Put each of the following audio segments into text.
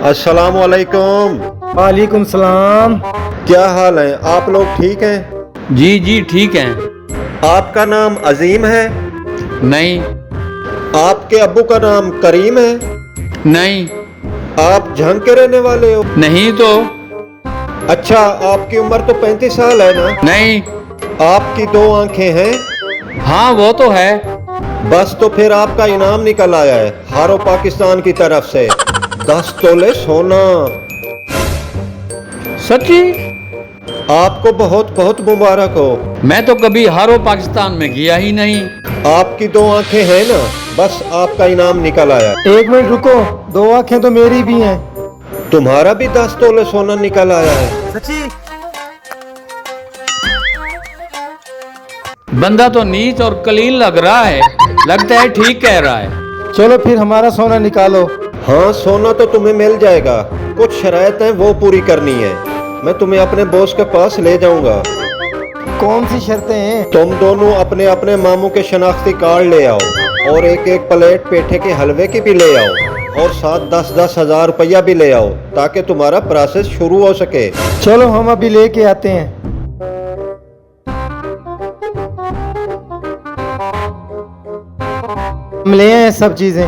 अस्सलाम वालेकुम। वालेकुम सलाम। क्या हाल है? आप लोग ठीक हैं? जी जी ठीक हैं। आपका नाम अजीम है? नहीं आपके अब्बू का नाम करीम है? नहीं आप झंग के रहने वाले हो? नहीं तो अच्छा, आपकी उम्र तो 35 साल है ना? नहीं। आपकी 2 आंखें हैं? हाँ वो तो है। बस तो फिर आपका इनाम निकल आया है हारो पाकिस्तान की तरफ से 10 तोले सोना। सच्ची? आपको बहुत बहुत मुबारक हो। मैं तो कभी हारो पाकिस्तान में गया ही नहीं। आपकी 2 आंखें हैं ना? बस आपका इनाम निकल आया। एक मिनट रुको, 2 आंखें तो मेरी भी हैं। तुम्हारा भी 10 तोले सोना निकल आया है। सच्ची? बंदा तो नीच और कलील लग रहा है। लगता है ठीक कह रहा है। चलो फिर हमारा सोना निकालो। हाँ, सोना तो तुम्हें मिल जाएगा। कुछ शरायतें वो पूरी करनी है। मैं तुम्हें अपने बॉस के पास ले जाऊंगा। कौन सी शर्तें हैं? तुम दोनों अपने अपने मामू के शनाख्ती कार्ड ले आओ और एक एक प्लेट पेठे के हलवे की भी ले आओ और साथ 10-10 हजार रुपया भी ले आओ ताकि तुम्हारा प्रोसेस शुरू हो सके। चलो हम अभी लेके आते हैं। हम ले आए सब चीजें।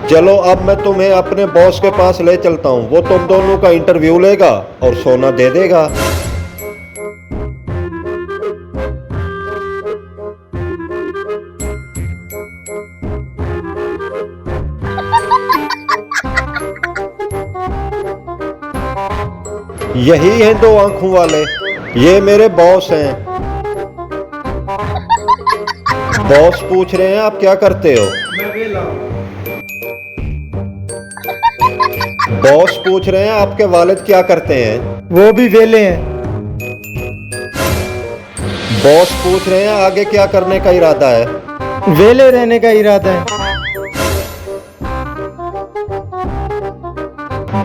चलो अब मैं तुम्हें अपने बॉस के पास ले चलता हूँ। वो तुम दोनों का इंटरव्यू लेगा और सोना दे देगा। यही हैं 2 आंखों वाले। ये मेरे बॉस हैं। बॉस पूछ रहे हैं आप क्या करते हो? बॉस पूछ रहे हैं आपके वालिद क्या करते हैं? वो भी वेले हैं। बॉस पूछ रहे हैं आगे क्या करने का इरादा है? वेले रहने का इरादा है।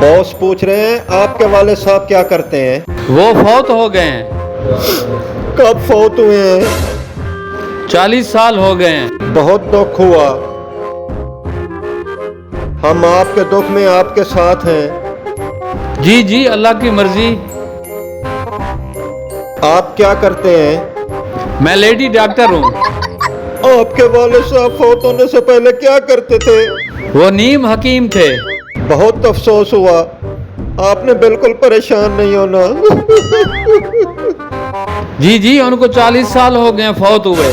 बॉस पूछ रहे हैं आपके वालिद साहब क्या करते हैं? वो फौत हो गए हैं। कब फौत हुए हैं? 40 साल हो गए हैं। बहुत दुख हुआ। हम आपके दुख में आपके साथ हैं। जी जी अल्लाह की मर्जी। आप क्या करते हैं? मैं लेडी डॉक्टर हूँ। आपके वालिद साहब फौत होने से पहले क्या करते थे? वो नीम हकीम थे। बहुत अफसोस हुआ। आपने बिल्कुल परेशान नहीं होना। जी जी उनको 40 साल हो गए फौत हुए।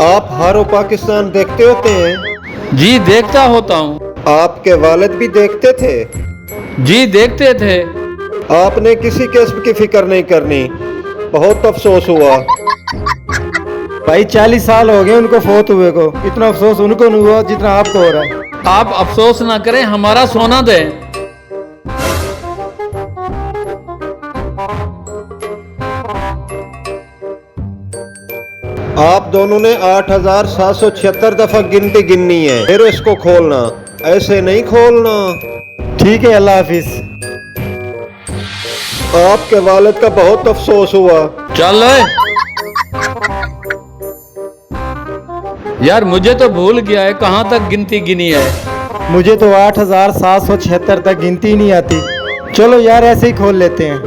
आप हारो पाकिस्तान देखते होते हैं? जी देखता होता हूँ। आपके वालिद भी देखते थे? जी देखते थे। आपने किसी किस्म की फिक्र नहीं करनी। बहुत अफसोस हुआ। भाई 40 साल हो गए उनको फौत हुए को। इतना अफसोस उनको नहीं हुआ जितना आपको हो रहा है। आप अफसोस ना करें, हमारा सोना दें। आप दोनों ने 8776 दफा गिनती गिननी है। फिर इसको खोलना, ऐसे नहीं खोलना। ठीक है, अल्लाह हाफिज। आपके वालिद का बहुत अफसोस हुआ। चल यार, मुझे तो भूल गया है कहाँ तक गिनती गिनी है। मुझे तो 8776 तक गिनती नहीं आती। चलो यार ऐसे ही खोल लेते हैं।